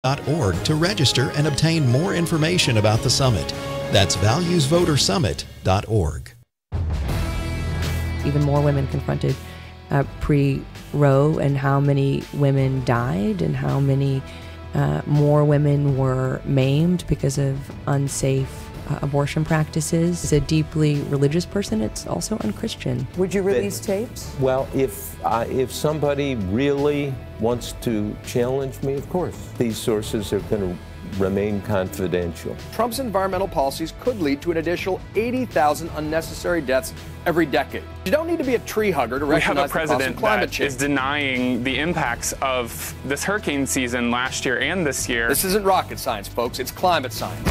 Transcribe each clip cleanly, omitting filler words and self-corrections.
valuesvotersummit.org to register and obtain more information about the summit. That's valuesvotersummit.org. Even more women confronted pre-Roe, and how many women died and how many more women were maimed because of unsafe abortion practices. As a deeply religious person, it's also unchristian. Would you release tapes? Well, if somebody really wants to challenge me, of course. These sources are going to remain confidential. Trump's environmental policies could lead to an additional 80,000 unnecessary deaths every decade. You don't need to be a tree hugger to recognize the cost of climate change. We have a president that is denying the impacts of this hurricane season last year and this year. This isn't rocket science, folks. It's climate science.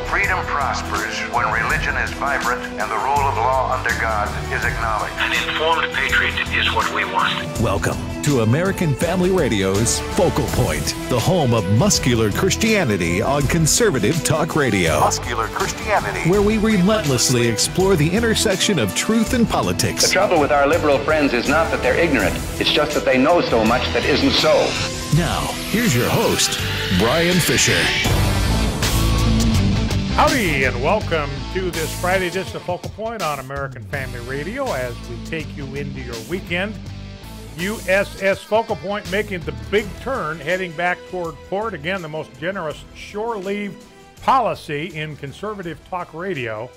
Freedom prospers when religion is vibrant and the rule of law under God is acknowledged. An informed patriot is what we want. Welcome to American Family Radio's Focal Point, the home of muscular Christianity on conservative talk radio. Muscular Christianity. Where we relentlessly explore the intersection of truth and politics. The trouble with our liberal friends is not that they're ignorant. It's just that they know so much that isn't so. Now, here's your host, Brian Fisher. Howdy, and welcome to this Friday edition of Focal Point on American Family Radio as we take you into your weekend. USS Focal Point making the big turn, heading back toward port. Again, the most generous shore leave policy in conservative talk radio.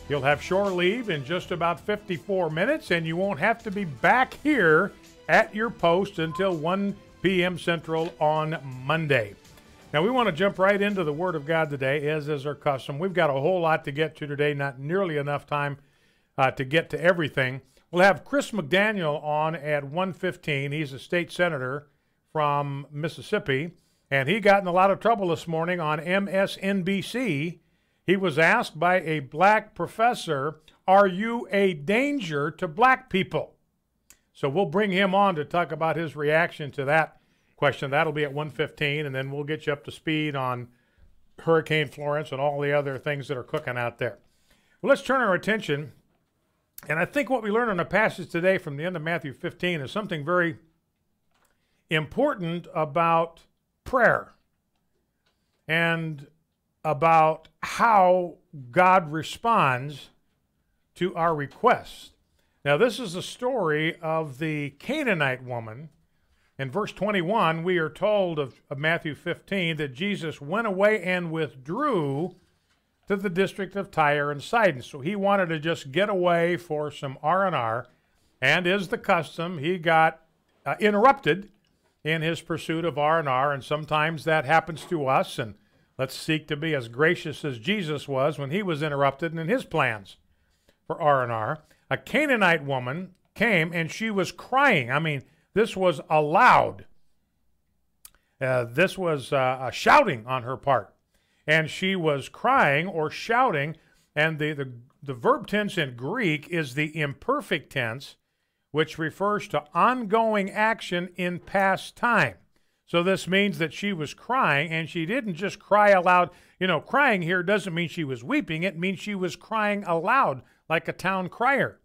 You'll have shore leave in just about 54 minutes, and you won't have to be back here at your post until 1 p.m. Central on Monday. Now, we want to jump right into the Word of God today, as is our custom. We've got a whole lot to get to today, not nearly enough time to get to everything. We'll have Chris McDaniel on at 1:15. He's a state senator from Mississippi, and he got in a lot of trouble this morning on MSNBC. He was asked by a black professor, "Are you a danger to black people?" So we'll bring him on to talk about his reaction to that question. That'll be at 1:15, and then we'll get you up to speed on Hurricane Florence and all the other things that are cooking out there. Well, let's turn our attention, and I think what we learn in the passage today from the end of Matthew 15 is something very important about prayer and about how God responds to our requests. Now, this is the story of the Canaanite woman. In verse 21, we are told of Matthew 15 that Jesus went away and withdrew to the district of Tyre and Sidon. So he wanted to just get away for some R&R, and as the custom, he got interrupted in his pursuit of R&R, and sometimes that happens to us, and let's seek to be as gracious as Jesus was when he was interrupted in his plans for R&R. A Canaanite woman came, and she was crying. I mean, this was aloud. This was a shouting on her part. And she was crying or shouting, and the verb tense in Greek is the imperfect tense, which refers to ongoing action in past time. So this means that she was crying, and she didn't just cry aloud. You know, crying here doesn't mean she was weeping. It means she was crying aloud like a town crier.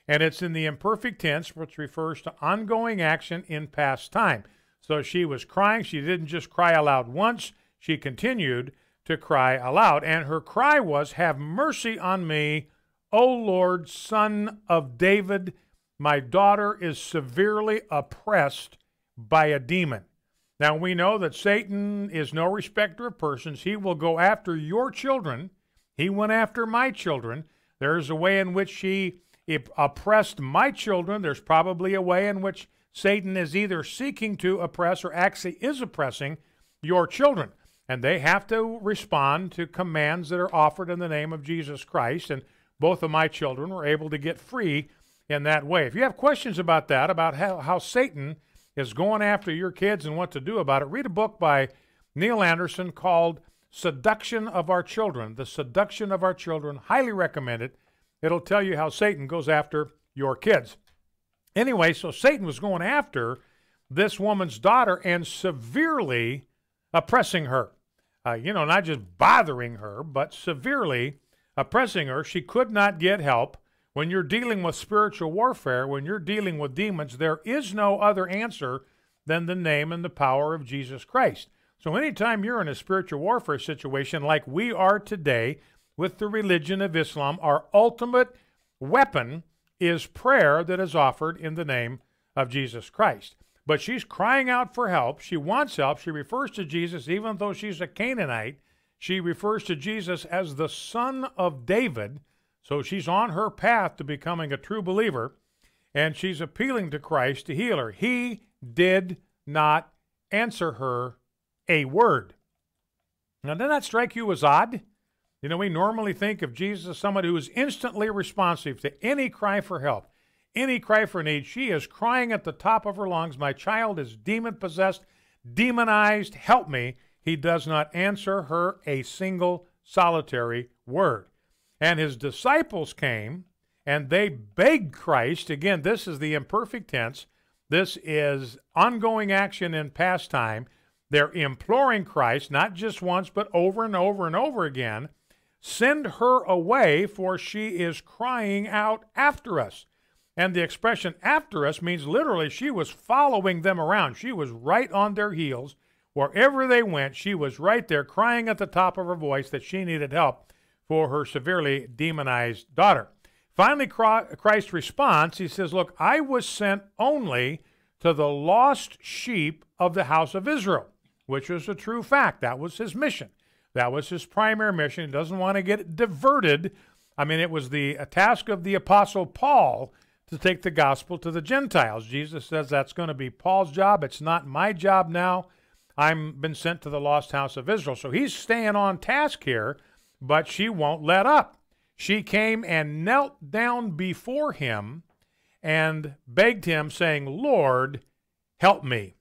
And it's in the imperfect tense, which refers to ongoing action in past time. So she was crying. She didn't just cry aloud once. She continued to cry aloud. And her cry was, "Have mercy on me, O Lord, Son of David. My daughter is severely oppressed by a demon." Now, we know that Satan is no respecter of persons. He will go after your children. He went after my children. There's a way in which he oppressed my children. There's probably a way in which Satan is either seeking to oppress or actually is oppressing your children. And they have to respond to commands that are offered in the name of Jesus Christ. And both of my children were able to get free in that way. If you have questions about that, about how Satan is going after your kids and what to do about it, read a book by Neil Anderson called Seduction of Our Children. The Seduction of Our Children. Highly recommend it. It'll tell you how Satan goes after your kids. Anyway, so Satan was going after this woman's daughter and severely oppressing her. Not just bothering her, but severely oppressing her. She could not get help. When you're dealing with spiritual warfare, when you're dealing with demons, there is no other answer than the name and the power of Jesus Christ. So anytime you're in a spiritual warfare situation like we are today with the religion of Islam, our ultimate weapon is prayer that is offered in the name of Jesus Christ. But she's crying out for help. She wants help. She refers to Jesus, even though she's a Canaanite, she refers to Jesus as the Son of David. So she's on her path to becoming a true believer, and she's appealing to Christ to heal her. He did not answer her a word. Now, doesn't that strike you as odd? You know, we normally think of Jesus as someone who is instantly responsive to any cry for help, any cry for need. She is crying at the top of her lungs, my child is demon-possessed, demonized, help me. He does not answer her a single solitary word. And his disciples came, and they begged Christ. Again, this is the imperfect tense. This is ongoing action in past time. They're imploring Christ, not just once, but over and over and over again, send her away, for she is crying out after us. And the expression after us means literally she was following them around. She was right on their heels. Wherever they went, she was right there crying at the top of her voice that she needed help for her severely demonized daughter. Finally, Christ responds. He says, look, I was sent only to the lost sheep of the house of Israel, which was a true fact. That was his mission. That was his primary mission. He doesn't want to get it diverted. I mean, it was the task of the Apostle Paul to take the gospel to the Gentiles. Jesus says that's going to be Paul's job. It's not my job now. I've been sent to the lost house of Israel. So he's staying on task here, but she won't let up. She came and knelt down before him and begged him, saying, Lord, help me.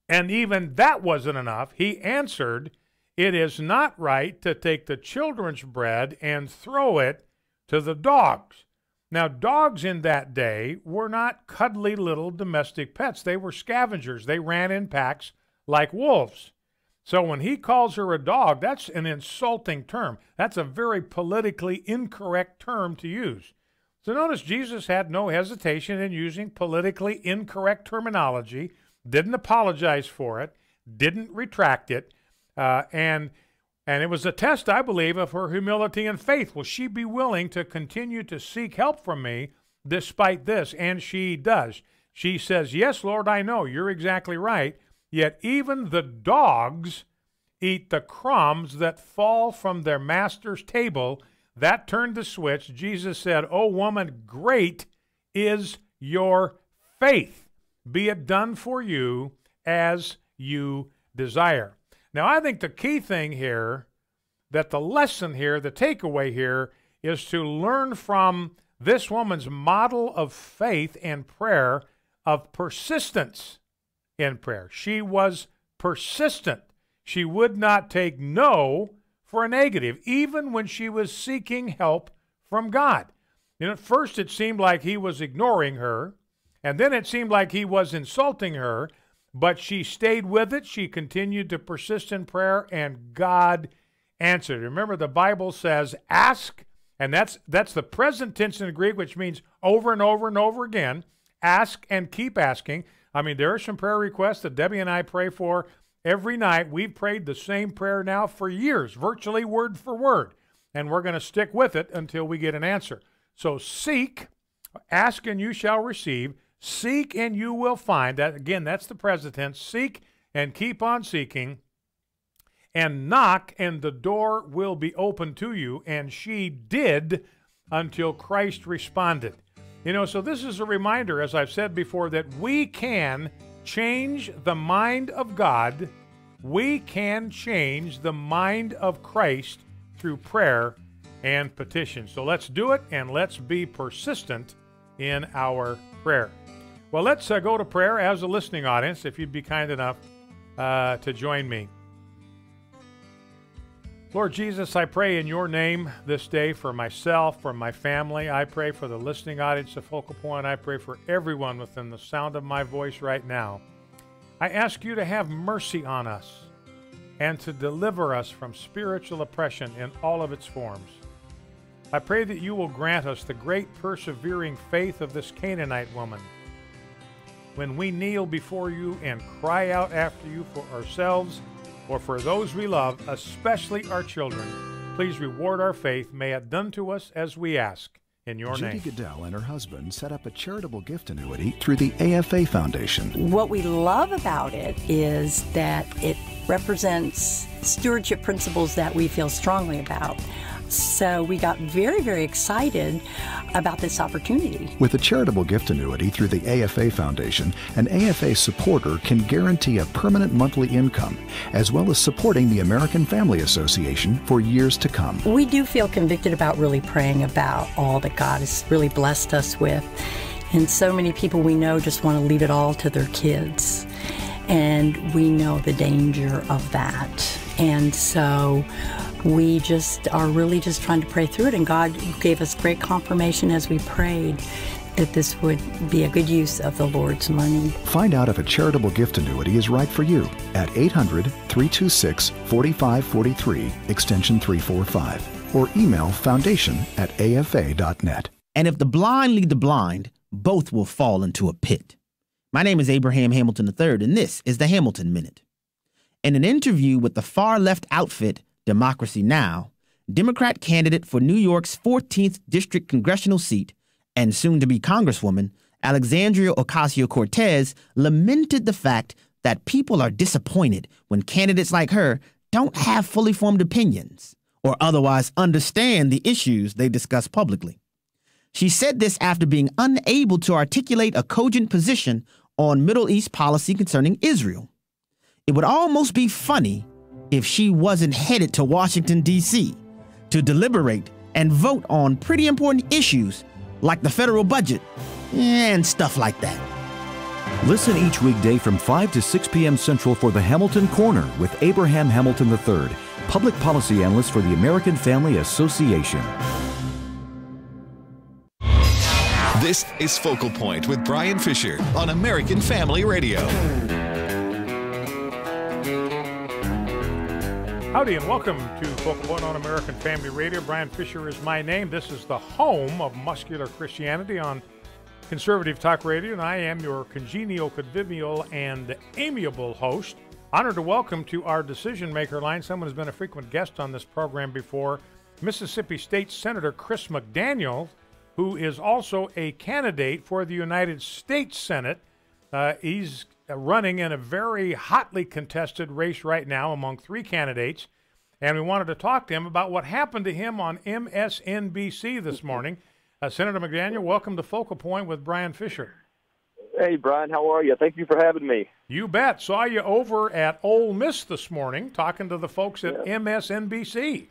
And even that wasn't enough. He answered, it is not right to take the children's bread and throw it to the dogs. Now, dogs in that day were not cuddly little domestic pets. They were scavengers. They ran in packs like wolves. So when he calls her a dog, that's an insulting term. That's a very politically incorrect term to use. So notice Jesus had no hesitation in using politically incorrect terminology, didn't apologize for it, didn't retract it, and it was a test, I believe, of her humility and faith. Will she be willing to continue to seek help from me despite this? And she does. She says, yes, Lord, I know. You're exactly right. Yet even the dogs eat the crumbs that fall from their master's table. That turned the switch. Jesus said, oh, woman, great is your faith. Be it done for you as you desire. Now, I think the key thing here, that the lesson here, the takeaway here, is to learn from this woman's model of faith and prayer, of persistence in prayer. She was persistent. She would not take no for a negative, even when she was seeking help from God. You know, at first it seemed like he was ignoring her, and then it seemed like he was insulting her, but she stayed with it. She continued to persist in prayer, and God answered. Remember, the Bible says, ask, and that's the present tense in the Greek, which means over and over and over again. Ask and keep asking. I mean, there are some prayer requests that Debbie and I pray for every night. We've prayed the same prayer now for years, virtually word for word, and we're going to stick with it until we get an answer. So seek, ask and you shall receive, seek and you will find. That again, that's the present tense. Seek and keep on seeking, and knock and the door will be open to you. And she did until Christ responded. You know, so this is a reminder, as I've said before, that we can change the mind of God. We can change the mind of Christ through prayer and petition. So let's do it, and let's be persistent in our prayer. Well, let's go to prayer as a listening audience, if you'd be kind enough to join me. Lord Jesus, I pray in your name this day for myself, for my family. I pray for the listening audience of Focal Point. I pray for everyone within the sound of my voice right now. I ask you to have mercy on us and to deliver us from spiritual oppression in all of its forms. I pray that you will grant us the great persevering faith of this Canaanite woman. when we kneel before you and cry out after you for ourselves or for those we love, especially our children. Please reward our faith. May it done to us as we ask. In your name. Judy Goodell and her husband set up a charitable gift annuity through the AFA Foundation. What we love about it is that it represents stewardship principles that we feel strongly about. So we got very, very excited about this opportunity. With a charitable gift annuity through the AFA Foundation, an AFA supporter can guarantee a permanent monthly income, as well as supporting the American Family Association for years to come. We do feel convicted about really praying about all that God has really blessed us with. And so many people we know just want to leave it all to their kids. And we know the danger of that. And so we just are really just trying to pray through it, and God gave us great confirmation as we prayed that this would be a good use of the Lord's money. Find out if a charitable gift annuity is right for you at 800-326-4543, extension 345, or email foundation@afa.net. And if the blind lead the blind, both will fall into a pit. My name is Abraham Hamilton III, and this is the Hamilton Minute. In an interview with the far-left outfit Democracy Now!, Democrat candidate for New York's 14th District congressional seat and soon-to-be Congresswoman Alexandria Ocasio-Cortez lamented the fact that people are disappointed when candidates like her don't have fully formed opinions or otherwise understand the issues they discuss publicly. She said this after being unable to articulate a cogent position on Middle East policy concerning Israel. It would almost be funny if she wasn't headed to Washington, D.C. to deliberate and vote on pretty important issues like the federal budget and stuff like that. Listen each weekday from 5 to 6 p.m. Central for the Hamilton Corner with Abraham Hamilton III, public policy analyst for the American Family Association. This is Focal Point with Brian Fisher on American Family Radio. Howdy and welcome to Focal Point on American Family Radio. Brian Fisher is my name. This is the home of muscular Christianity on Conservative Talk Radio, and I am your congenial, convivial, and amiable host. Honored to welcome to our decision maker line someone who's been a frequent guest on this program before, Mississippi State Senator Chris McDaniel, who is also a candidate for the United States Senate. He's running in a very hotly contested race right now among three candidates, and we wanted to talk to him about what happened to him on MSNBC this morning. Senator McDaniel, welcome to Focal Point with Brian Fisher. Hey, Brian, how are you? Thank you for having me. You bet. Saw you over at Ole Miss this morning talking to the folks at MSNBC.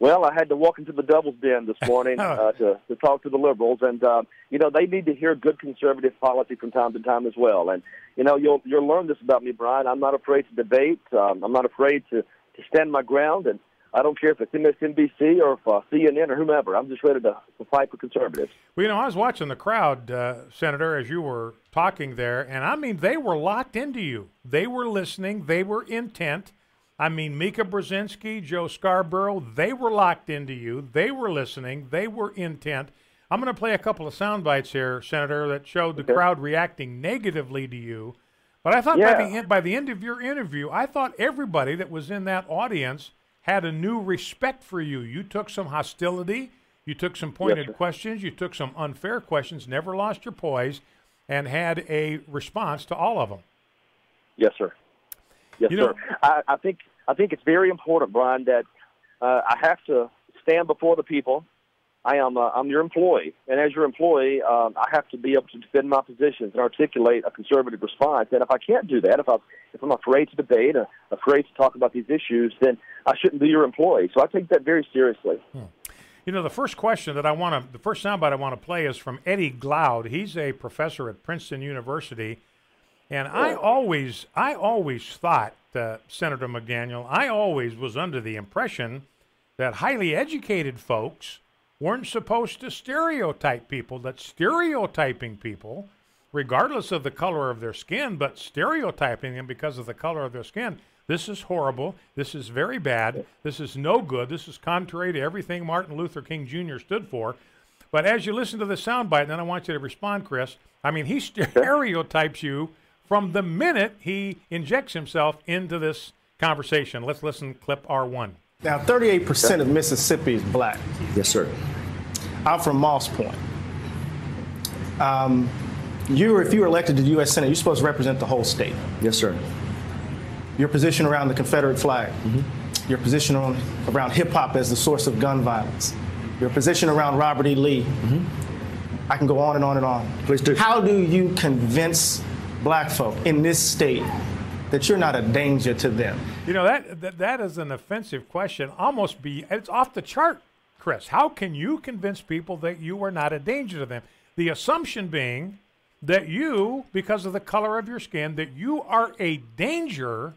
Well, I had to walk into the Devil's Den this morning to talk to the liberals, and they need to hear good conservative policy from time to time as well. And you'll learn this about me, Brian. I'm not afraid to debate. I'm not afraid to stand my ground, and I don't care if it's MSNBC or if CNN or whomever. I'm just ready to fight for conservatives. Well, I was watching the crowd, Senator, as you were talking there, and I mean, they were locked into you. They were listening. They were intent. I mean, Mika Brzezinski, Joe Scarborough, they were locked into you. They were listening. They were intent. I'm going to play a couple of sound bites here, Senator, that showed the crowd reacting negatively to you. But I thought by the end of your interview, I thought everybody that was in that audience had a new respect for you. You took some hostility. You took some pointed questions. You took some unfair questions, never lost your poise, and had a response to all of them. Yes, sir. Yes, sir. I think it's very important, Brian, that I have to stand before the people. I'm your employee, and as your employee, I have to be able to defend my positions and articulate a conservative response. And if I can't do that, if I'm afraid to debate, afraid to talk about these issues, then I shouldn't be your employee. So I take that very seriously. The first question that the first soundbite I want to play is from Eddie Glaude. He's a professor at Princeton University. And I always thought, Senator McDaniel, I always was under the impression that highly educated folks weren't supposed to stereotype people, that stereotyping people, regardless of the color of their skin, but stereotyping them because of the color of their skin, this is horrible, this is very bad, this is no good, this is contrary to everything Martin Luther King Jr. stood for. But as you listen to the soundbite, then I want you to respond, Chris. I mean, he stereotypes you from the minute he injects himself into this conversation. Let's listen, clip R1. Now, 38% of Mississippi is black. Yes, sir. I'm from Moss Point. If you were elected to the U.S. Senate, you're supposed to represent the whole state. Yes, sir. Your position around the Confederate flag, your position around hip-hop as the source of gun violence, your position around Robert E. Lee. I can go on and on and on. Please do. How do you convince black folk in this state that you're not a danger to them? You know, that is an offensive question. It's off the chart, Chris. How can you convince people that you are not a danger to them? The assumption being that you, because of the color of your skin, that you are a danger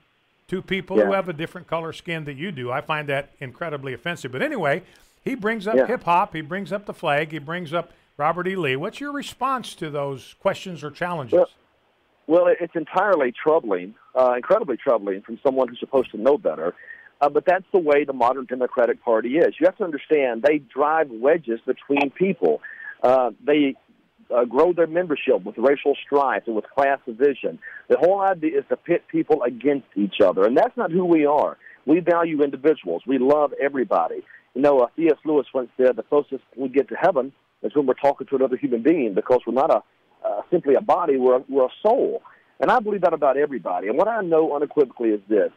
to people who have a different color skin that you do. I find that incredibly offensive. But anyway, he brings up hip-hop, he brings up the flag, he brings up Robert E. Lee. What's your response to those questions or challenges? Well, it's entirely troubling, incredibly troubling from someone who's supposed to know better. But that's the way the modern Democratic Party is. You have to understand, they drive wedges between people. They grow their membership with racial strife and with class division. The whole idea is to pit people against each other, and that's not who we are. We value individuals. We love everybody. You know, C.S. Lewis once said the closest we get to heaven is when we're talking to another human being, because we're not simply a body, we're a soul. And I believe that about everybody. And what I know unequivocally is this: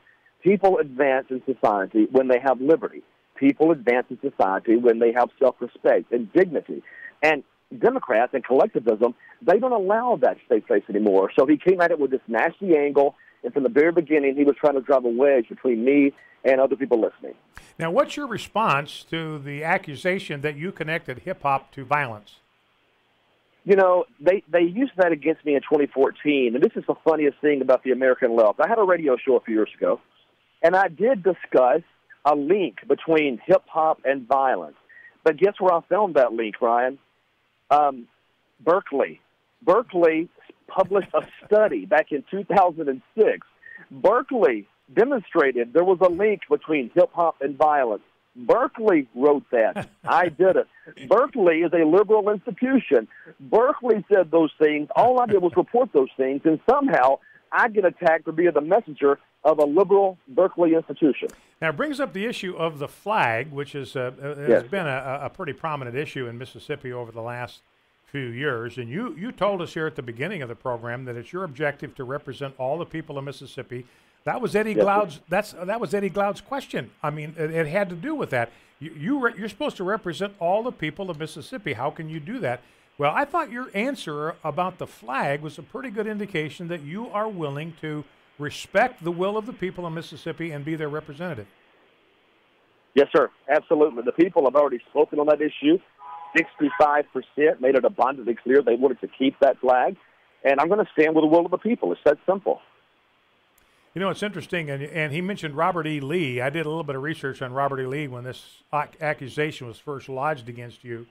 people advance in society when they have liberty. People advance in society when they have self-respect and dignity. And Democrats and collectivism, they don't allow that to take place anymore. So he came at it with this nasty angle, and from the very beginning, he was trying to drive a wedge between me and other people listening. Now, what's your response to the accusation that you connected hip-hop to violence? You know, they used that against me in 2014, and this is the funniest thing about the American left. I had a radio show a few years ago, and I did discuss a link between hip-hop and violence. But guess where I found that link, Ryan? Berkeley. Berkeley published a study back in 2006. Berkeley demonstrated there was a link between hip-hop and violence. Berkeley wrote that. I did it. Berkeley is a liberal institution. Berkeley said those things. All I did was report those things, and somehow I get attacked for being the messenger of a liberal Berkeley institution. Now, it brings up the issue of the flag, which has been a pretty prominent issue in Mississippi over the last few years. And you told us here at the beginning of the program that it's your objective to represent all the people of Mississippi. That was Eddie Glaude's. That was Eddie Glaude's question. I mean, it had to do with that. You're supposed to represent all the people of Mississippi. How can you do that? Well, I thought your answer about the flag was a pretty good indication that you are willing to respect the will of the people of Mississippi and be their representative. Yes, sir. Absolutely. The people have already spoken on that issue. 65% made it abundantly clear they wanted to keep that flag. And I'm going to stand with the will of the people. It's that simple. You know, it's interesting, and he mentioned Robert E. Lee. I did a little bit of research on Robert E. Lee when this accusation was first lodged against you.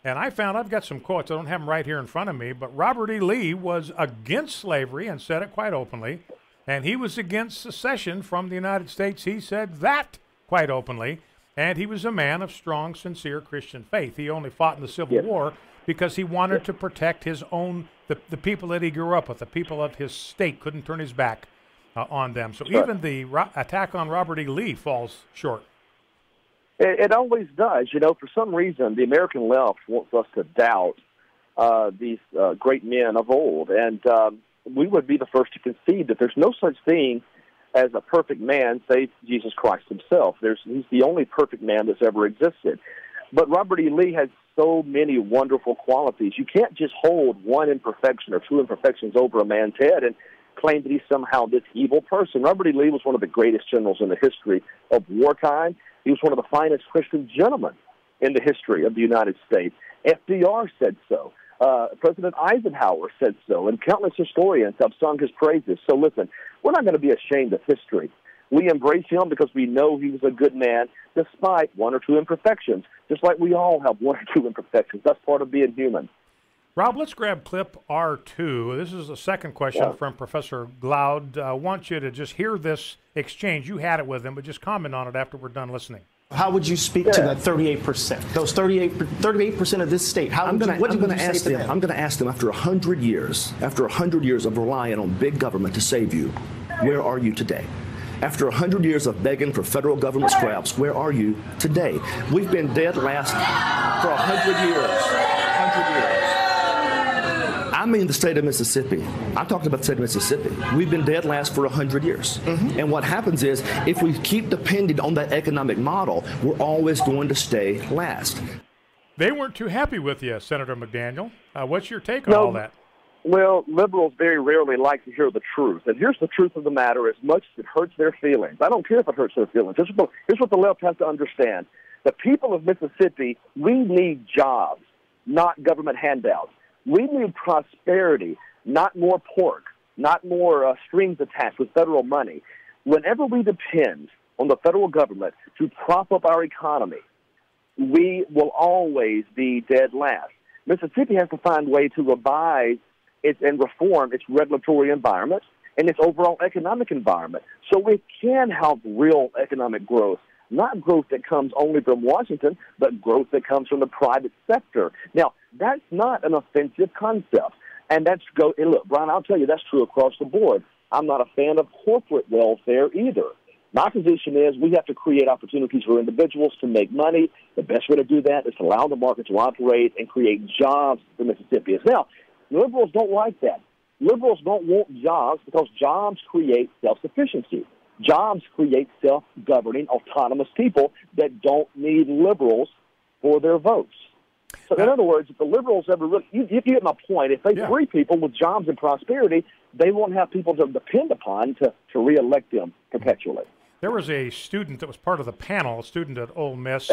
And I found, I've got some quotes, I don't have them right here in front of me, but Robert E. Lee was against slavery and said it quite openly. And he was against secession from the United States. He said that quite openly. And he was a man of strong, sincere Christian faith. He only fought in the Civil War because he wanted to protect his own, the people that he grew up with, the people of his state, couldn't turn his back on them. So even the attack on Robert E. Lee falls short. It always does. You know, for some reason, the American left wants us to doubt these great men of old. And we would be the first to concede that there's no such thing as a perfect man save Jesus Christ himself. He's the only perfect man that's ever existed. But Robert E. Lee has so many wonderful qualities. You can't just hold one imperfection or two imperfections over a man's head and claim that he's somehow this evil person. Robert E. Lee was one of the greatest generals in the history of wartime. He was one of the finest Christian gentlemen in the history of the United States. FDR said so. President Eisenhower said so, and countless historians have sung his praises. So listen, we're not going to be ashamed of history. We embrace him because we know he was a good man, despite one or two imperfections, just like we all have one or two imperfections. That's part of being human. Rob, let's grab clip R2. This is the second question from Professor Glaude. I want you to just hear this exchange. You had it with him, but just comment on it after we're done listening. How would you speak to that 38%? Those 38% of this state. What are you going to ask them? I'm going to ask them after 100 years of relying on big government to save you, where are you today? After 100 years of begging for federal government scraps, where are you today? We've been dead last for 100 years. I mean the state of Mississippi. I'm talking about the state of Mississippi. We've been dead last for 100 years. And what happens is, if we keep depending on that economic model, we're always going to stay last. They weren't too happy with you, Senator McDaniel. What's your take on all that? Well, liberals very rarely like to hear the truth. And here's the truth of the matter. As much as it hurts their feelings, I don't care if it hurts their feelings. Here's what the left has to understand. The people of Mississippi, we need jobs, not government handouts. We need prosperity, not more pork, not more strings attached with federal money. Whenever we depend on the federal government to prop up our economy, we will always be dead last. Mississippi has to find a way to revise and reform its regulatory environment and its overall economic environment so we can have real economic growth. Not growth that comes only from Washington, but growth that comes from the private sector. Now, that's not an offensive concept. And look, Brian, I'll tell you, that's true across the board. I'm not a fan of corporate welfare either. My position is we have to create opportunities for individuals to make money. The best way to do that is to allow the market to operate and create jobs for Mississippians. Now, liberals don't like that. Liberals don't want jobs because jobs create self-sufficiency. Jobs create self-governing, autonomous people that don't need liberals for their votes. So, in other words, if the liberals ever really, you get my point, if they free people with jobs and prosperity, they won't have people to depend upon to reelect them perpetually. There was a student that was part of the panel, a student at Ole Miss,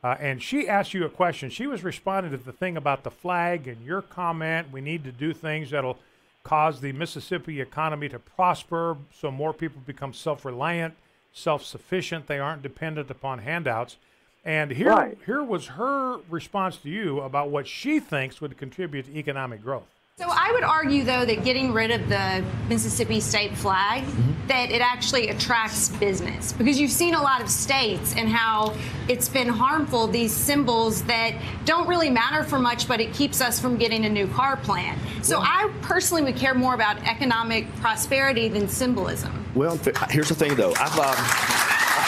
and she asked you a question. She was responding to the thing about the flag and your comment, we need to do things that'll cause the Mississippi economy to prosper so more people become self-reliant, self-sufficient. They aren't dependent upon handouts. And here was her response to you about what she thinks would contribute to economic growth. So I would argue, though, that getting rid of the Mississippi state flag, that it actually attracts business. Because you've seen a lot of states and how it's been harmful, these symbols that don't really matter for much, but it keeps us from getting a new car plant. So I personally would care more about economic prosperity than symbolism. Well, here's the thing, though. I've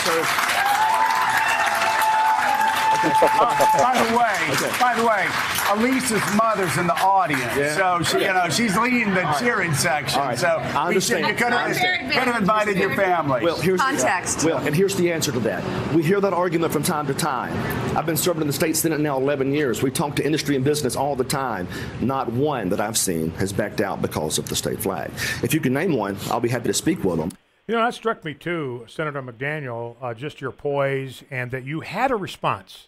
served... By the way, Elisa's mother's in the audience, so she's leading the cheering section. Right. So I understand. You could have invited your family. Well, here's context. And here's the answer to that. We hear that argument from time to time. I've been serving in the state senate now 11 years. We talk to industry and business all the time. Not one that I've seen has backed out because of the state flag. If you can name one, I'll be happy to speak with them. You know, that struck me too, Senator McDaniel, just your poise and that you had a response.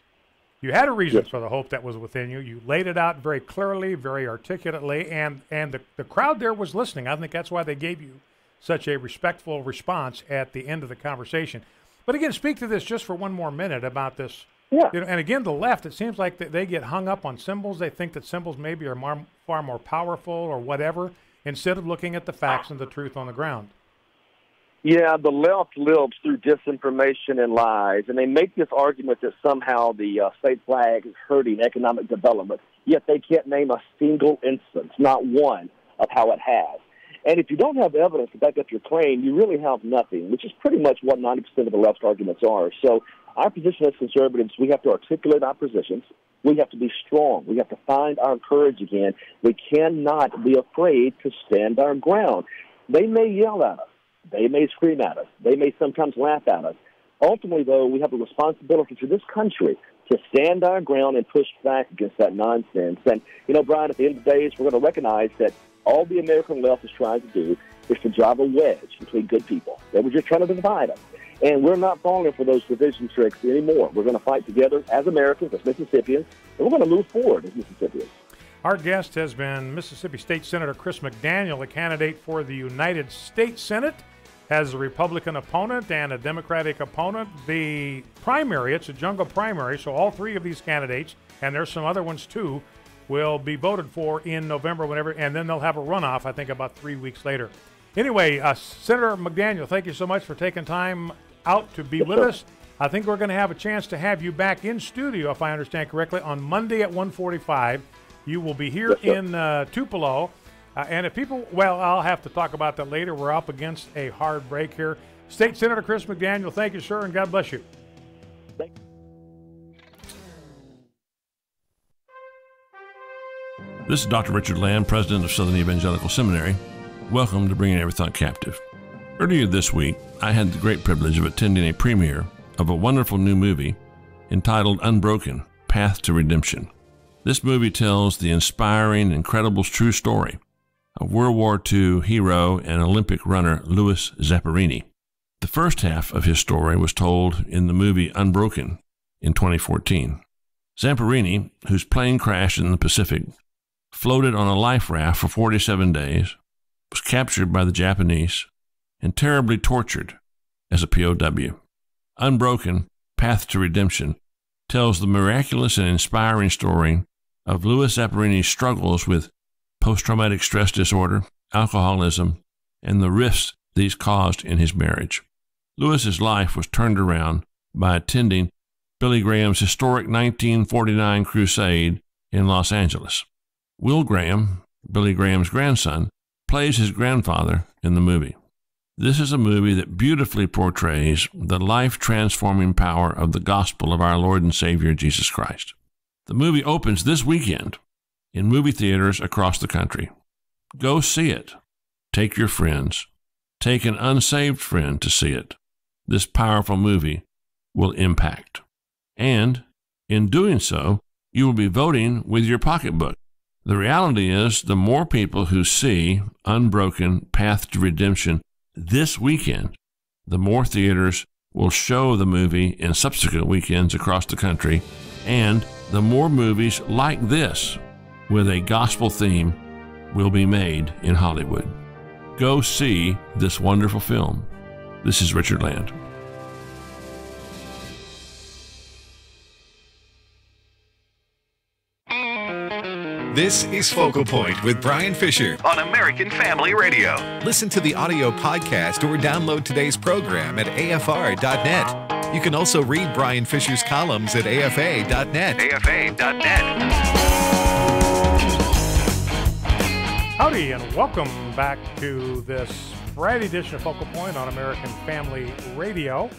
You had a reason for the hope that was within you. You laid it out very clearly, very articulately, and the crowd there was listening. I think that's why they gave you such a respectful response at the end of the conversation. But again, speak to this just for one more minute about this. Yeah. You know, and again, the left, it seems like they get hung up on symbols. They think that symbols maybe are far more powerful or whatever, instead of looking at the facts and the truth on the ground. Yeah, the left lives through disinformation and lies, and they make this argument that somehow the state flag is hurting economic development, yet they can't name a single instance, not one, of how it has. And if you don't have evidence to back up your claim, you really have nothing, which is pretty much what 90% of the left's arguments are. So our position as conservatives, we have to articulate our positions. We have to be strong. We have to find our courage again. We cannot be afraid to stand our ground. They may yell at us. They may scream at us. They may sometimes laugh at us. Ultimately, though, we have a responsibility to this country to stand our ground and push back against that nonsense. And, you know, Brian, at the end of the day, we're going to recognize that all the American left is trying to do is to drive a wedge between good people. They were just trying to divide us. And we're not falling for those division tricks anymore. We're going to fight together as Americans, as Mississippians, and we're going to move forward as Mississippians. Our guest has been Mississippi State Senator Chris McDaniel, a candidate for the United States Senate, has a Republican opponent and a Democratic opponent. The primary, it's a jungle primary, so all three of these candidates, and there's some other ones too, will be voted for in November, whenever, and then they'll have a runoff, I think, about 3 weeks later. Anyway, Senator McDaniel, thank you so much for taking time out to be with us. I think we're going to have a chance to have you back in studio, if I understand correctly, on Monday at 1:45. You will be here in Tupelo. And if people, well, I'll have to talk about that later. We're up against a hard break here. State Senator Chris McDaniel, thank you, sir, and God bless you. This is Dr. Richard Lamb, president of Southern Evangelical Seminary. Welcome to Bringing Every Thought Captive. Earlier this week, I had the great privilege of attending a premiere of a wonderful new movie entitled Unbroken, Path to Redemption. This movie tells the inspiring, incredible true story of World War II hero and Olympic runner Louis Zamperini. The first half of his story was told in the movie Unbroken in 2014. Zamperini, whose plane crashed in the Pacific, floated on a life raft for 47 days, was captured by the Japanese, and terribly tortured as a POW. Unbroken, Path to Redemption tells the miraculous and inspiring story of Louis Zamperini's struggles with post-traumatic stress disorder, alcoholism, and the rifts these caused in his marriage. Louis's life was turned around by attending Billy Graham's historic 1949 crusade in Los Angeles. Will Graham, Billy Graham's grandson, plays his grandfather in the movie. This is a movie that beautifully portrays the life-transforming power of the gospel of our Lord and Savior Jesus Christ. The movie opens this weekend in movie theaters across the country. Go see it. Take your friends. Take an unsaved friend to see it. This powerful movie will impact. And in doing so, you will be voting with your pocketbook. The reality is, the more people who see Unbroken, Path to Redemption this weekend, the more theaters will show the movie in subsequent weekends across the country, and the more movies like this with a gospel theme will be made in Hollywood. Go see this wonderful film. This is Richard Land. This is Focal Point with Brian Fisher on American Family Radio. Listen to the audio podcast or download today's program at afr.net. You can also read Brian Fisher's columns at afa.net. afa.net. Howdy, and welcome back to this Friday edition of Focal Point on American Family Radio.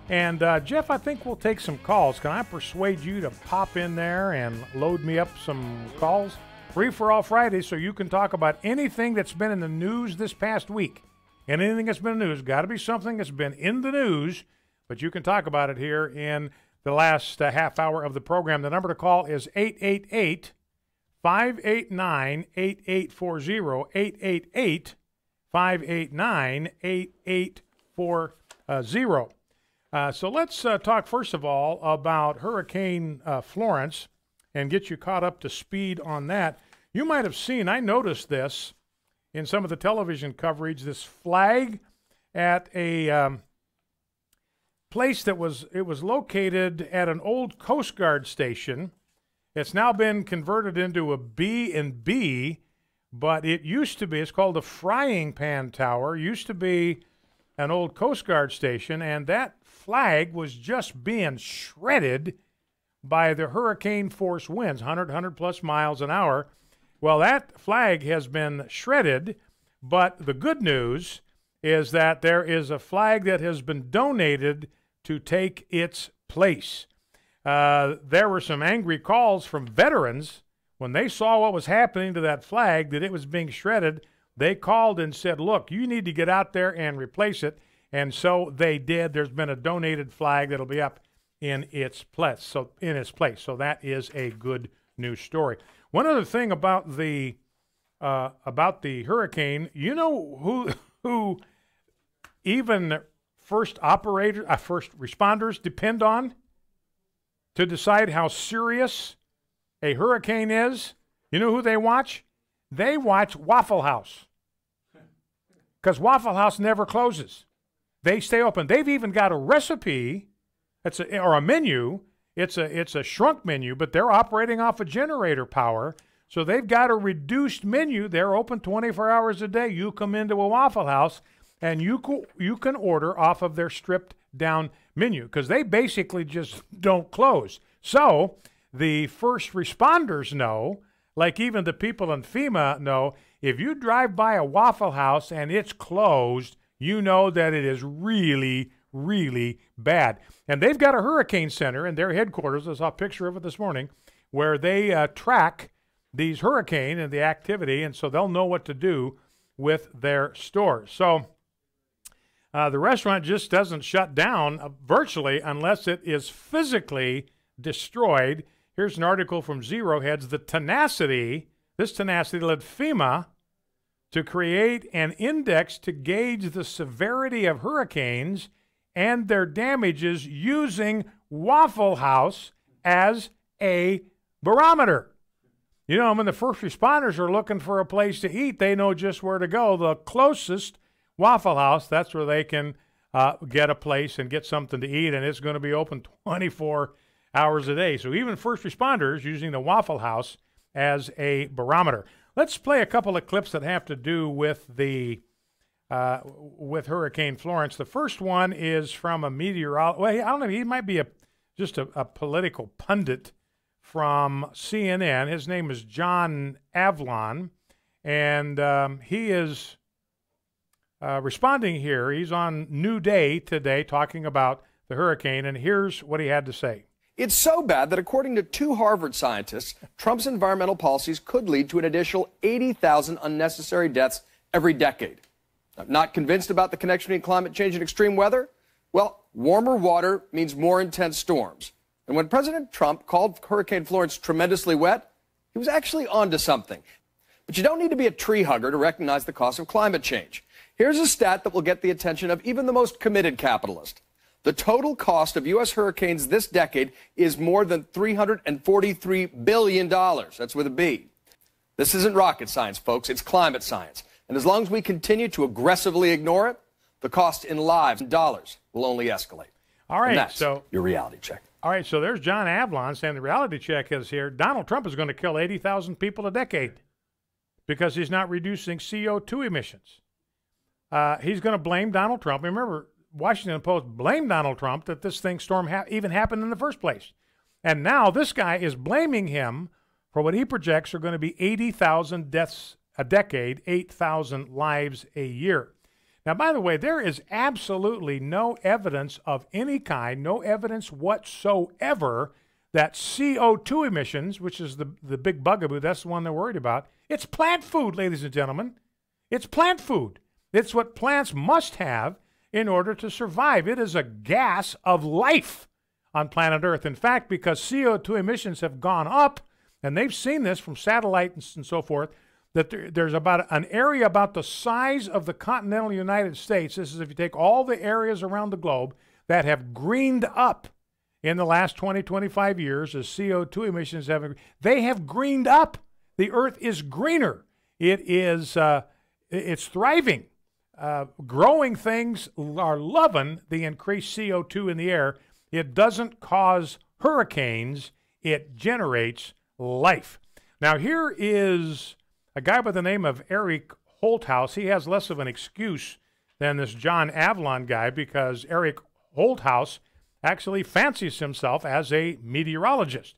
And Jeff, I think we'll take some calls. Can I persuade you to pop in there and load me up some calls? Free for all Friday, so you can talk about anything that's been in the news this past week. And anything that's been in the news, got to be something that's been in the news, but you can talk about it here in the last half hour of the program. The number to call is 888-589-8840, 888-589-8840. So let's talk, first of all, about Hurricane Florence and get you caught up to speed on that. You might have seen, I noticed this in some of the television coverage, this flag at a place that was located at an old Coast Guard station. It's now been converted into a B&B, but it used to be, it's called the Frying Pan Tower, used to be an old Coast Guard station, and that flag was just being shredded by the hurricane force winds, 100 plus miles an hour. Well, that flag has been shredded, but the good news is that there is a flag that has been donated to take its place. There were some angry calls from veterans when they saw what was happening to that flag, that it was being shredded. They called and said, look, you need to get out there and replace it. And so they did. There's been a donated flag that'll be up in its place. So that is a good news story. One other thing about the hurricane, you know who even first responders depend on to decide how serious a hurricane is? You know who they watch? They watch Waffle House, because Waffle House never closes. They stay open. They've even got a recipe, or a menu. It's a shrunk menu, but they're operating off of generator power. So they've got a reduced menu. They're open 24 hours a day. You come into a Waffle House, and you can order off of their stripped down menu because they basically just don't close. So the first responders know, like even the people in FEMA know, if you drive by a Waffle House and it's closed, you know that it is really, really bad. And they've got a hurricane center in their headquarters. I saw a picture of it this morning where they track these hurricane and the activity, and so they'll know what to do with their stores. So the restaurant just doesn't shut down virtually unless it is physically destroyed. Here's an article from Zero Hedge. This tenacity led FEMA to create an index to gauge the severity of hurricanes and their damages using Waffle House as a barometer. You know, when the first responders are looking for a place to eat, they know just where to go. The closest Waffle House, that's where they can get a place and get something to eat, and it's going to be open 24 hours a day. So even first responders using the Waffle House as a barometer. Let's play a couple of clips that have to do with the with Hurricane Florence. The first one is from a meteorologist. Well, I don't know. He might be just a political pundit from CNN. His name is John Avlon, and he is responding here. He's on New Day today talking about the hurricane, and here's what he had to say. It's so bad that according to 2 Harvard scientists, Trump's environmental policies could lead to an additional 80,000 unnecessary deaths every decade. I'm not convinced about the connection between climate change and extreme weather? Well, warmer water means more intense storms. And when President Trump called Hurricane Florence tremendously wet, he was actually onto something. But you don't need to be a tree hugger to recognize the cost of climate change. Here's a stat that will get the attention of even the most committed capitalist. The total cost of U.S. hurricanes this decade is more than $343 billion. That's with a B. This isn't rocket science, folks. It's climate science. And as long as we continue to aggressively ignore it, the cost in lives and dollars will only escalate. All right, and that's so your reality check. All right, so there's John Avlon saying the reality check is here. Donald Trump is going to kill 80,000 people a decade because he's not reducing CO2 emissions. He's going to blame Donald Trump. Remember, Washington Post blamed Donald Trump that this storm even happened in the first place. And now this guy is blaming him for what he projects are going to be 80,000 deaths a decade, 8,000 lives a year. Now, by the way, there is absolutely no evidence of any kind, no evidence whatsoever that CO2 emissions, which is the big bugaboo, that's the one they're worried about, it's plant food, ladies and gentlemen. It's plant food. It's what plants must have in order to survive. It is a gas of life on planet Earth. In fact, because CO2 emissions have gone up, and they've seen this from satellites and so forth, that there's about an area about the size of the continental United States. This is if you take all the areas around the globe that have greened up in the last 20, 25 years as CO2 emissions they have greened up. The Earth is greener. It is, it's thriving. Growing things are loving the increased CO2 in the air. It doesn't cause hurricanes. It generates life. Now, here is a guy by the name of Eric Holthaus. He has less of an excuse than this John Avlon guy because Eric Holthaus actually fancies himself as a meteorologist.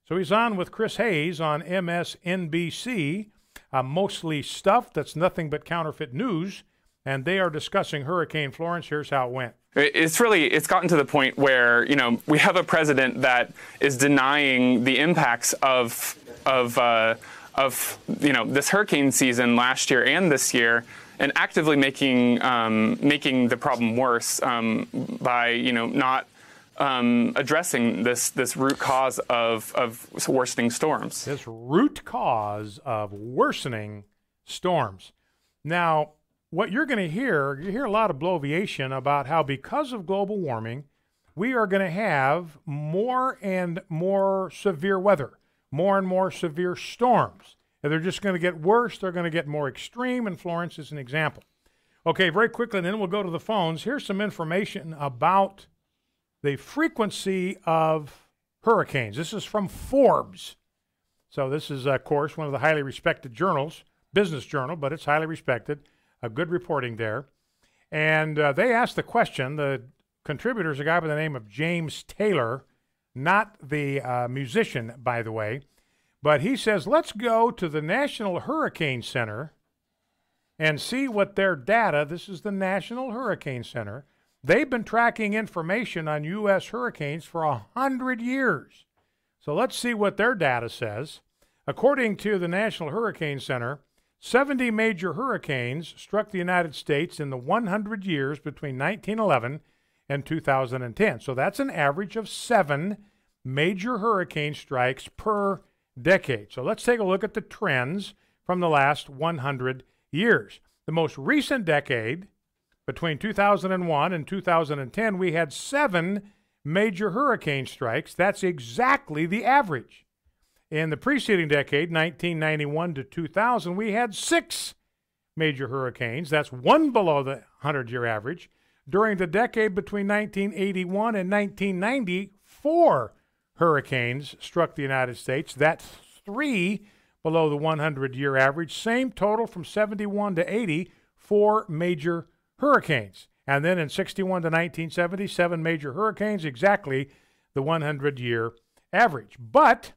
So he's on with Chris Hayes on MSNBC, mostly stuff that's nothing but counterfeit news, and they are discussing Hurricane Florence. Here's how it went. It's gotten to the point where, you know, we have a president that is denying the impacts of this hurricane season last year and this year, and actively making the problem worse by not addressing this root cause of worsening storms. This root cause of worsening storms. Now, what you're going to hear, you hear a lot of bloviation about how because of global warming, we are going to have more and more severe weather, more and more severe storms. And they're just going to get worse. They're going to get more extreme, and Florence is an example. Okay, very quickly, and then we'll go to the phones. Here's some information about the frequency of hurricanes. This is from Forbes. So this is, of course, one of the highly respected journals, business journal, but it's highly respected. A good reporting there. And they asked the question. The contributor is a guy by the name of James Taylor, not the musician, by the way. But he says, let's go to the National Hurricane Center and see what their data, this is the National Hurricane Center, they've been tracking information on U.S. hurricanes for 100 years. So let's see what their data says. According to the National Hurricane Center, 70 major hurricanes struck the United States in the 100 years between 1911 and 2010. So that's an average of 7 major hurricane strikes per decade. So let's take a look at the trends from the last 100 years. The most recent decade, between 2001 and 2010, we had 7 major hurricane strikes. That's exactly the average. In the preceding decade, 1991 to 2000, we had 6 major hurricanes. That's 1 below the 100-year average. During the decade between 1981 and 1990, 4 hurricanes struck the United States. That's 3 below the 100-year average. Same total from 71 to 80, 4 major hurricanes. And then in 61 to 1970, 7 major hurricanes, exactly the 100-year average. But,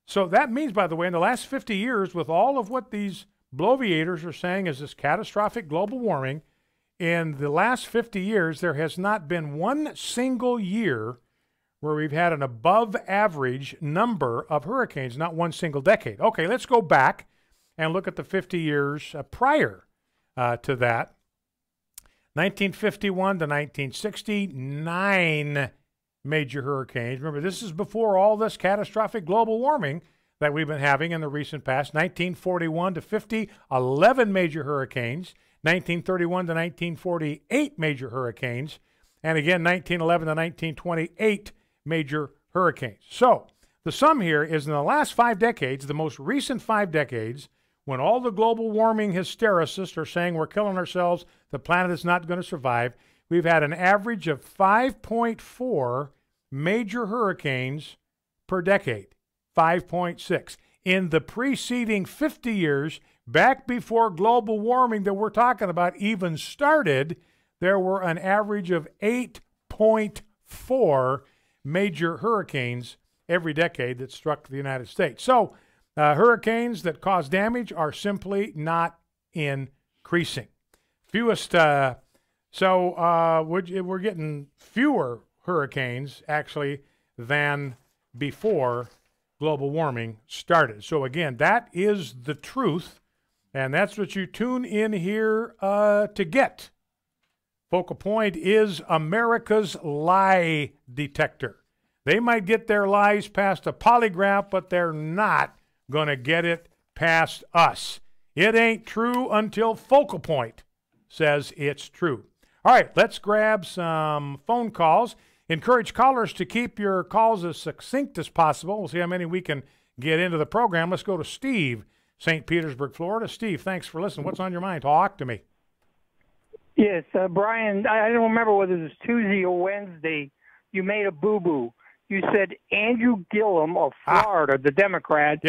so that means, by the way, in the last 50 years, with all of what these bloviators are saying is this catastrophic global warming, in the last 50 years, there has not been one single year where we've had an above-average number of hurricanes, not one single decade. Okay, let's go back and look at the 50 years prior to that. 1951 to 1960, 9 major hurricanes. Remember, this is before all this catastrophic global warming that we've been having in the recent past. 1941 to 50, 11 major hurricanes. 1931 to 1948 major hurricanes. And again, 1911 to 1928 major hurricanes. So the sum here is in the last 5 decades, the most recent 5 decades, when all the global warming hystericists are saying we're killing ourselves, the planet is not going to survive, we've had an average of 5.4 major hurricanes per decade, 5.6. In the preceding 50 years, back before global warming that we're talking about even started, there were an average of 8.4 major hurricanes every decade that struck the United States. So hurricanes that cause damage are simply not increasing. We're getting fewer hurricanes, actually, than before global warming started. So again, that is the truth, and that's what you tune in here to get. Focal Point is America's lie detector. They might get their lies past a polygraph, but they're not going to get it past us. It ain't true until Focal Point says it's true. All right, let's grab some phone calls. Encourage callers to keep your calls as succinct as possible. We'll see how many we can get into the program. Let's go to Steve, St. Petersburg, Florida. Steve, thanks for listening. What's on your mind? Talk to me. Yes, Brian, I don't remember whether it was Tuesday or Wednesday. You made a boo-boo. You said Andrew Gillum of Florida, the Democrat,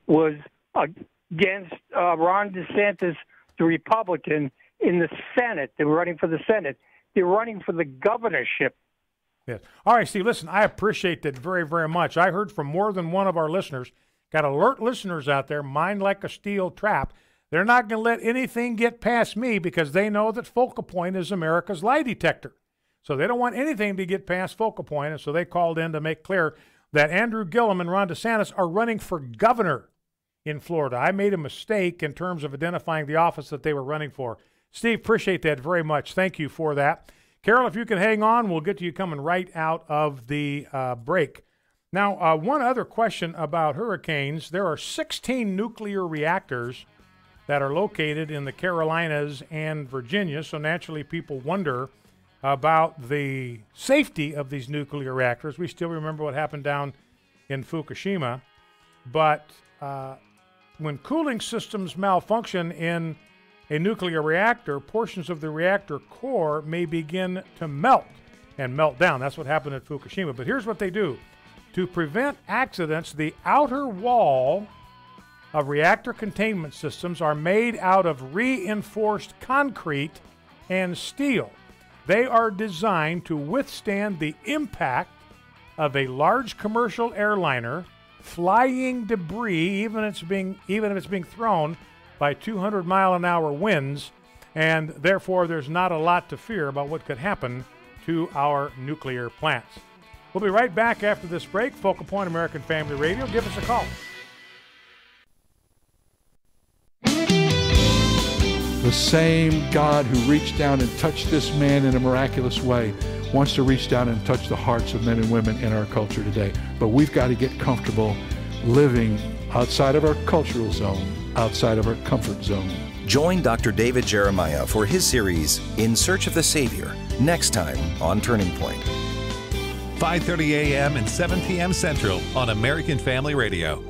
was against Ron DeSantis, the Republican, in the Senate. They were running for the Senate. They're running for the governorship. Yes. All right, Steve, listen, I appreciate that very, very much. I heard from more than one of our listeners. Got alert listeners out there, mind like a steel trap. They're not going to let anything get past me because they know that Focal Point is America's lie detector. So they don't want anything to get past Focal Point, and so they called in to make clear that Andrew Gillum and Ron DeSantis are running for governor in Florida. I made a mistake in terms of identifying the office that they were running for. Steve, appreciate that very much. Thank you for that. Carol, if you can hang on, we'll get to you coming right out of the break. Now, one other question about hurricanes. There are 16 nuclear reactors that are located in the Carolinas and Virginia, so naturally people wonder about the safety of these nuclear reactors. We still remember what happened down in Fukushima, but when cooling systems malfunction in a nuclear reactor, portions of the reactor core may begin to melt and melt down. That's what happened at Fukushima. But here's what they do. To prevent accidents, the outer wall of reactor containment systems are made out of reinforced concrete and steel. They are designed to withstand the impact of a large commercial airliner flying debris, even if it's being thrown by 200-mile-an-hour winds, and therefore there's not a lot to fear about what could happen to our nuclear plants. We'll be right back after this break. Focal Point American Family Radio. Give us a call. The same God who reached down and touched this man in a miraculous way wants to reach down and touch the hearts of men and women in our culture today. But we've got to get comfortable living outside of our cultural zone, outside of our comfort zone. Join Dr. David Jeremiah for his series, In Search of the Savior, next time on Turning Point. 5:30 a.m. and 7 p.m. Central on American Family Radio.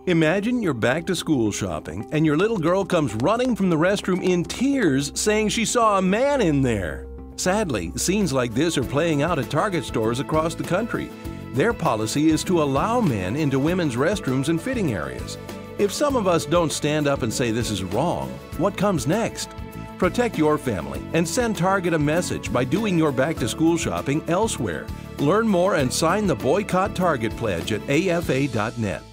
Imagine you're back to school shopping and your little girl comes running from the restroom in tears saying she saw a man in there. Sadly, scenes like this are playing out at Target stores across the country. Their policy is to allow men into women's restrooms and fitting areas. If some of us don't stand up and say this is wrong, what comes next? Protect your family and send Target a message by doing your back-to-school shopping elsewhere. Learn more and sign the Boycott Target pledge at afa.net.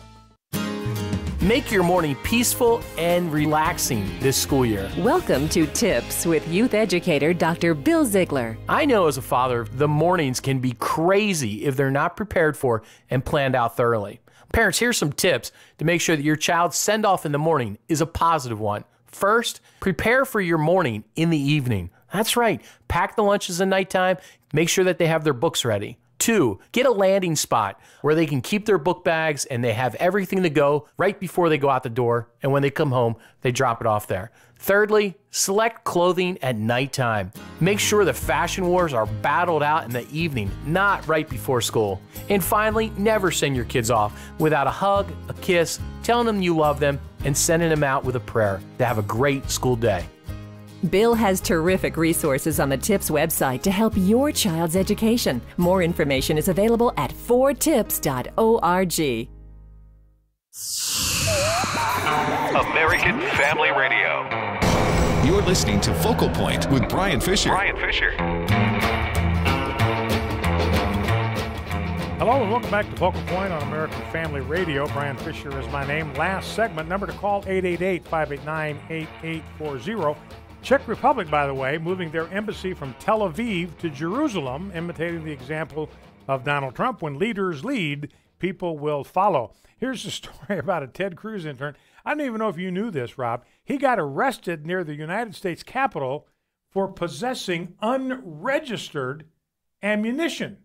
Make your morning peaceful and relaxing this school year. Welcome to Tips with youth educator Dr. Bill Ziegler. I know as a father, the mornings can be crazy if they're not prepared for and planned out thoroughly. Parents, here's some tips to make sure that your child's send-off in the morning is a positive one. First, prepare for your morning in the evening. That's right. Pack the lunches at nighttime. Make sure that they have their books ready. 2, get a landing spot where they can keep their book bags and they have everything to go right before they go out the door. And when they come home, they drop it off there. Thirdly, select clothing at nighttime. Make sure the fashion wars are battled out in the evening, not right before school. And finally, never send your kids off without a hug, a kiss, telling them you love them, and sending them out with a prayer to have a great school day. Bill has terrific resources on the TIPS website to help your child's education. More information is available at 4tips.org. American Family Radio. You're listening to Focal Point with Brian Fisher. Hello and welcome back to Focal Point on American Family Radio. Brian Fisher is my name. Last segment, number to call 888-589-8840. Czech Republic, by the way, moving their embassy from Tel Aviv to Jerusalem, imitating the example of Donald Trump. When leaders lead, people will follow. Here's a story about a Ted Cruz intern. I don't even know if you knew this, Rob. He got arrested near the United States Capitol for possessing unregistered ammunition.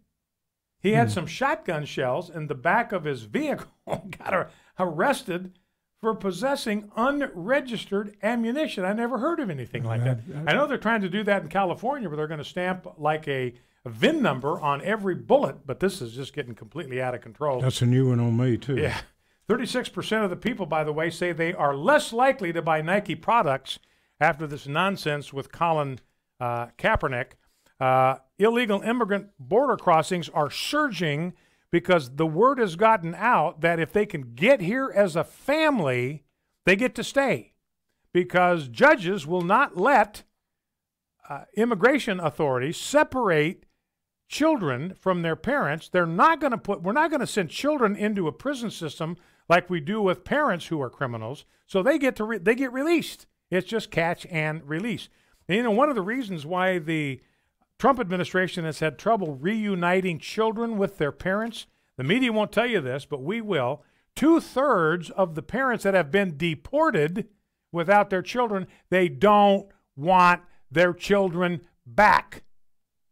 He had some shotgun shells in the back of his vehicle, got arrested for possessing unregistered ammunition. I never heard of anything like that. I know they're trying to do that in California, where they're going to stamp like a VIN number on every bullet, but this is just getting completely out of control. That's a new one on me, too. Yeah. 36% of the people, by the way, say they are less likely to buy Nike products after this nonsense with Colin Kaepernick. Illegal immigrant border crossings are surging because the word has gotten out that if they can get here as a family, they get to stay, because judges will not let immigration authorities separate children from their parents. We're not going to send children into a prison system like we do with parents who are criminals. So they get released. It's just catch and release. And, one of the reasons why the Trump administration has had trouble reuniting children with their parents, the media won't tell you this, but we will. 2/3 of the parents that have been deported without their children, they don't want their children back.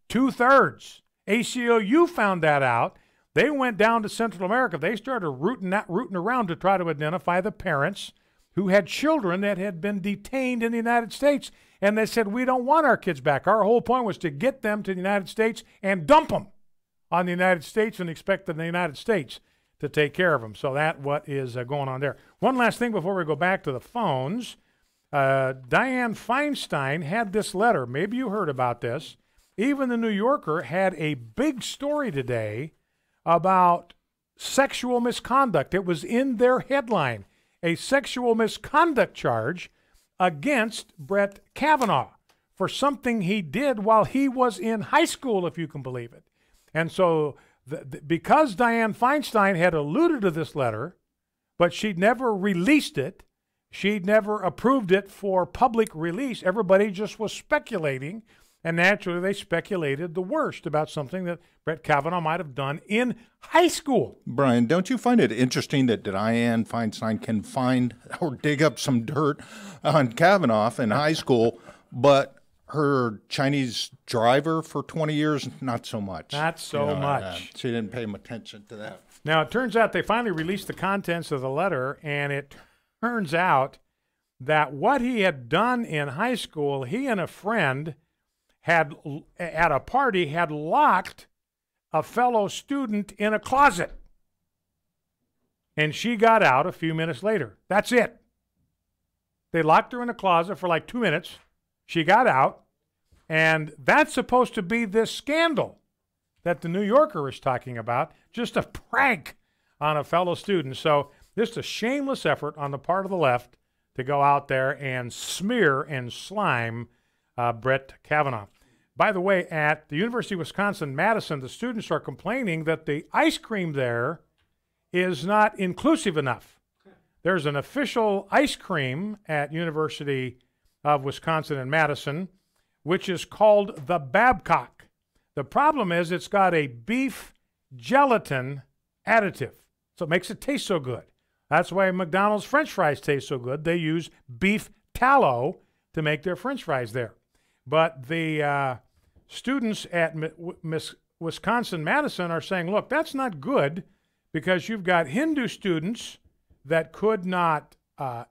2/3. ACLU found that out. They went down to Central America. They started rooting around to try to identify the parents who had children that had been detained in the United States. And they said, we don't want our kids back. Our whole point was to get them to the United States and dump them on the United States and expect the United States to take care of them. So that's what is going on there. One last thing before we go back to the phones. Dianne Feinstein had this letter. Maybe you heard about this. Even the New Yorker had a big story today about sexual misconduct. It was in their headline, a sexual misconduct charge against Brett Kavanaugh for something he did while he was in high school, if you can believe it. And so because Dianne Feinstein had alluded to this letter, but she'd never released it, she'd never approved it for public release, everybody just was speculating, and naturally they speculated the worst about something that Brett Kavanaugh might have done in high school. Brian, don't you find it interesting that Dianne Feinstein can find or dig up some dirt on Kavanaugh in high school, but her Chinese driver for 20 years, not so much. Not so much. She didn't pay attention to that. Now, it turns out they finally released the contents of the letter, and it turns out that what he had done in high school, he and a friend had, at a party, had locked a fellow student in a closet. And she got out a few minutes later. That's it. They locked her in a closet for like 2 minutes. She got out, and that's supposed to be this scandal that the New Yorker is talking about, just a prank on a fellow student. So this is a shameless effort on the part of the left to go out there and smear and slime Brett Kavanaugh. By the way, at the University of Wisconsin-Madison, the students are complaining that the ice cream there is not inclusive enough. There's an official ice cream at University of Wisconsin and Madison, which is called the Babcock. The problem is it's got a beef gelatin additive, so it makes it taste so good. That's why McDonald's French fries taste so good. They use beef tallow to make their French fries there. But the students at Wisconsin-Madison are saying, look, that's not good because you've got Hindu students that could not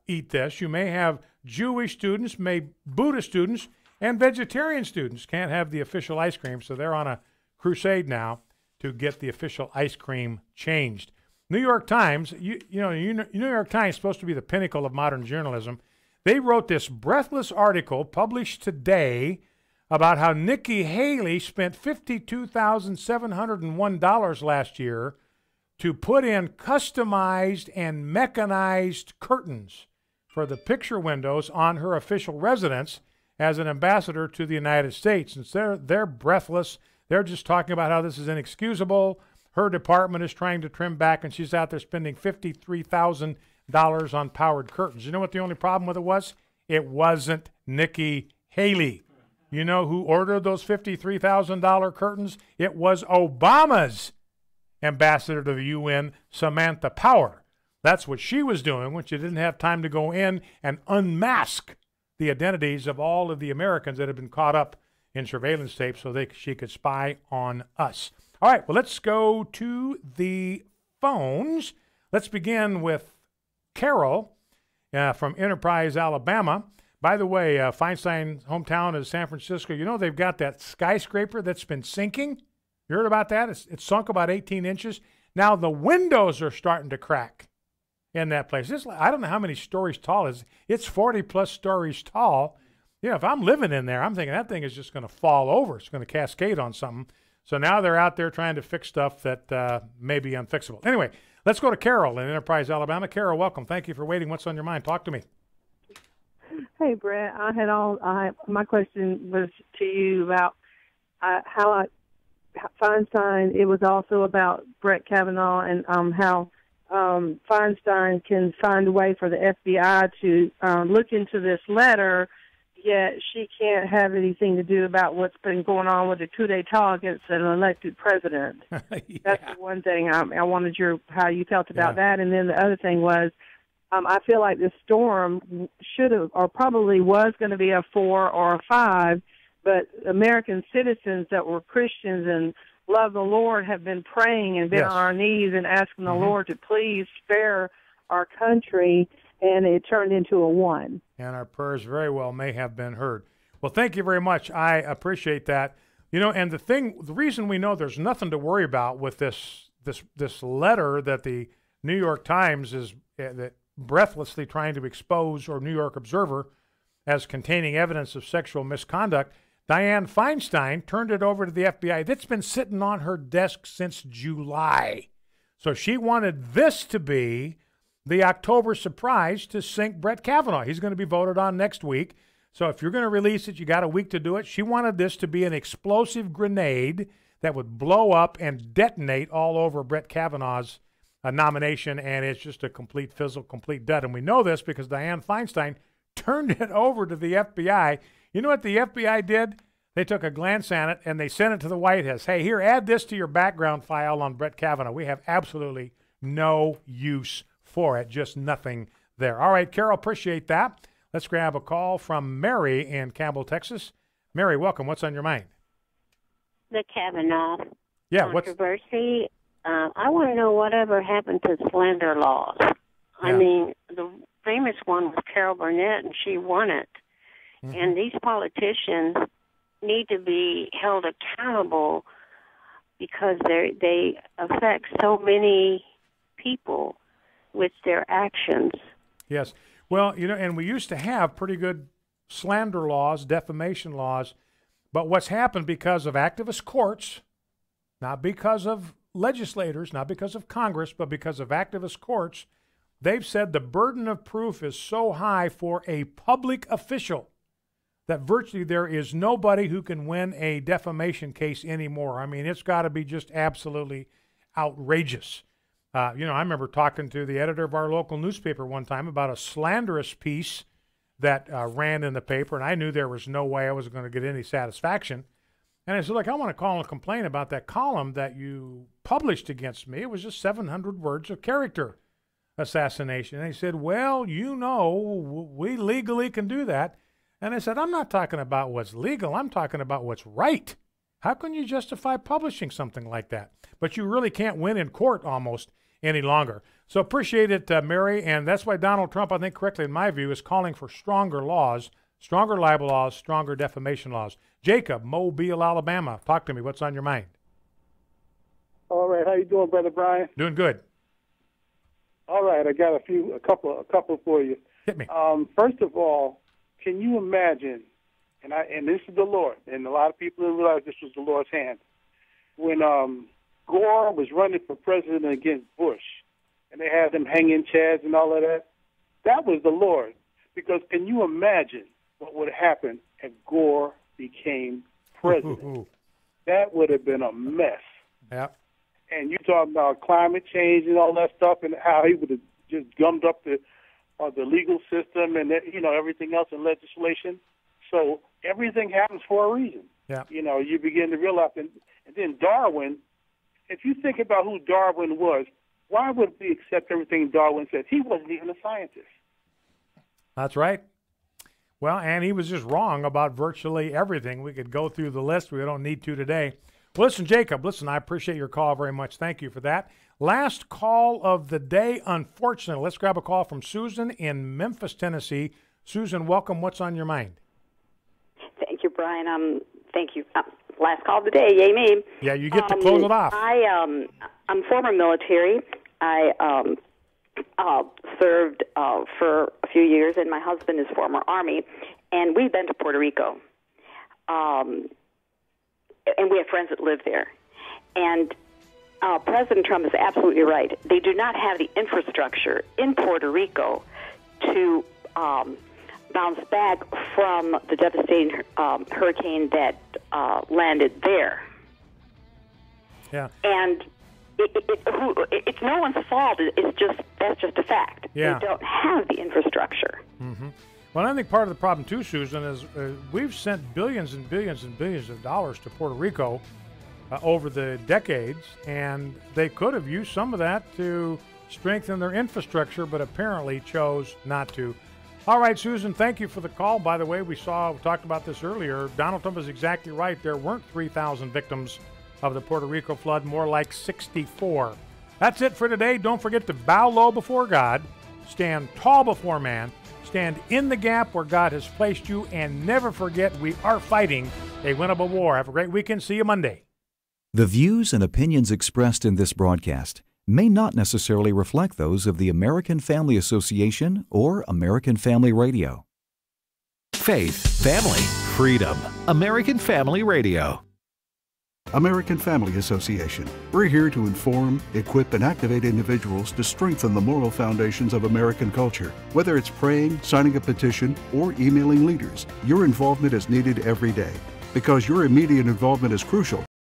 eat this. You may have Jewish students, Buddhist students, and vegetarian students can't have the official ice cream, so they're on a crusade now to get the official ice cream changed. New York Times, New York Times is supposed to be the pinnacle of modern journalism. They wrote this breathless article published today about how Nikki Haley spent $52,701 last year to put in customized and mechanized curtains for the picture windows on her official residence as an ambassador to the United States. And they're breathless. They're just talking about how this is inexcusable. Her department is trying to trim back, and she's out there spending $53,000 on powered curtains. You know what the only problem with it was? It wasn't Nikki Haley. You know who ordered those $53,000 curtains? It was Obama's ambassador to the UN, Samantha Power. That's what she was doing when she didn't have time to go in and unmask the identities of all of the Americans that had been caught up in surveillance tapes so she could spy on us. All right, well, let's go to the phones. Let's begin with Carol from Enterprise, Alabama. By the way, Feinstein's hometown is San Francisco. You know they've got that skyscraper that's been sinking? You heard about that? It's sunk about 18 inches. Now the windows are starting to crack in that place. I don't know how many stories tall it is. It's 40-plus stories tall. You know, if I'm living in there, I'm thinking that thing is just going to fall over. It's going to cascade on something. So now they're out there trying to fix stuff that may be unfixable. Anyway, let's go to Carol in Enterprise, Alabama. Carol, welcome. Thank you for waiting. What's on your mind? Talk to me. Hey, Brett. My question was to you about how Feinstein. It was also about Brett Kavanaugh and how Feinstein can find a way for the FBI to look into this letter, yet she can't have anything to do about what's been going on with the coup d'etat against an elected president. Yeah. That's the one thing I wanted how you felt about that. And then the other thing was, I feel like this storm should have, or probably was going to be a 4 or a 5, but American citizens that were Christians and love the Lord have been praying and been on our knees and asking the Lord to please spare our country, and it turned into a 1. And our prayers very well may have been heard. Well, thank you very much. I appreciate that. You know, and the reason we know there's nothing to worry about with this letter that the New York Times is breathlessly trying to expose, or New York Observer, as containing evidence of sexual misconduct, Dianne Feinstein turned it over to the FBI. That's been sitting on her desk since July. So she wanted this to be the October surprise to sink Brett Kavanaugh. He's going to be voted on next week. So if you're going to release it, you got a week to do it. She wanted this to be an explosive grenade that would blow up and detonate all over Brett Kavanaugh's nomination, and it's just a complete fizzle, complete dud. And we know this because Dianne Feinstein turned it over to the FBI. You know what the FBI did? They took a glance at it, and they sent it to the White House. Hey, here, add this to your background file on Brett Kavanaugh. We have absolutely no use for it, just nothing there. All right, Carol, appreciate that. Let's grab a call from Mary in Campbell, Texas. Mary, welcome. What's on your mind? The Kavanaugh What's... controversy. I want to know whatever happened to slander laws. Yeah. I mean, the famous one was Carol Burnett, and she won it. Mm-hmm. And these politicians need to be held accountable because they affect so many people with their actions. Yes. Well, you know, and we used to have pretty good slander laws, defamation laws, but what's happened because of activist courts, not because of legislators, not because of Congress, but because of activist courts, they've said the burden of proof is so high for a public official that virtually there is nobody who can win a defamation case anymore. I mean, it's got to be just absolutely outrageous. You know, I remember talking to the editor of our local newspaper one time about a slanderous piece that ran in the paper, and I knew there was no way I was going to get any satisfaction. And I said, look, I want to call and complain about that column that you published against me. It was just 700 words of character assassination. And he said, well, you know, we legally can do that. And I said, I'm not talking about what's legal. I'm talking about what's right. How can you justify publishing something like that? But you really can't win in court almost any longer. So appreciate it, Mary. And that's why Donald Trump, I think correctly in my view, is calling for stronger laws, stronger libel laws, stronger defamation laws. Jacob, Mobile, Alabama. Talk to me. What's on your mind? All right. How you doing, Brother Brian? Doing good. All right. I got a couple for you. Hit me. First of all, can you imagine, and this is the Lord, and a lot of people didn't realize this was the Lord's hand, when Gore was running for president against Bush, and they had them hanging chads and all of that, that was the Lord. Because can you imagine what would happen if Gore became president? That would have been a mess. Yeah. And you talking about climate change and all that stuff, and how he would have just gummed up the legal system and everything else in legislation. So everything happens for a reason. Yeah. You begin to realize, and then Darwin. If you think about who Darwin was, why would we accept everything Darwin said? He wasn't even a scientist. That's right. Well, and he was just wrong about virtually everything. We could go through the list. We don't need to today. Well, listen, Jacob, I appreciate your call very much. Thank you for that. Last call of the day, unfortunately. Let's grab a call from Susan in Memphis, Tennessee. Susan, welcome. What's on your mind? Thank you, Brian. Thank you. Last call of the day. Yay me. Yeah, you get to close it off. I'm former military. I served for a few years, and my husband is former Army, and we've been to Puerto Rico. And we have friends that live there. And President Trump is absolutely right. They do not have the infrastructure in Puerto Rico to bounce back from the devastating hurricane that landed there. Yeah. And it's no one's fault. That's just a fact. Yeah. They don't have the infrastructure. Mm-hmm. Well, I think part of the problem too, Susan, is we've sent billions and billions and billions of dollars to Puerto Rico over the decades, and they could have used some of that to strengthen their infrastructure, but apparently chose not to. All right, Susan, thank you for the call. By the way, we talked about this earlier. Donald Trump is exactly right. There weren't 3,000 victims of the Puerto Rico flood, more like 64. That's it for today. Don't forget to bow low before God, stand tall before man, stand in the gap where God has placed you, and never forget we are fighting a winnable war. Have a great weekend. See you Monday. The views and opinions expressed in this broadcast may not necessarily reflect those of the American Family Association or American Family Radio. Faith, family, freedom. American Family Radio. American Family Association. We're here to inform, equip, and activate individuals to strengthen the moral foundations of American culture. Whether it's praying, signing a petition, or emailing leaders, your involvement is needed every day. Because your immediate involvement is crucial,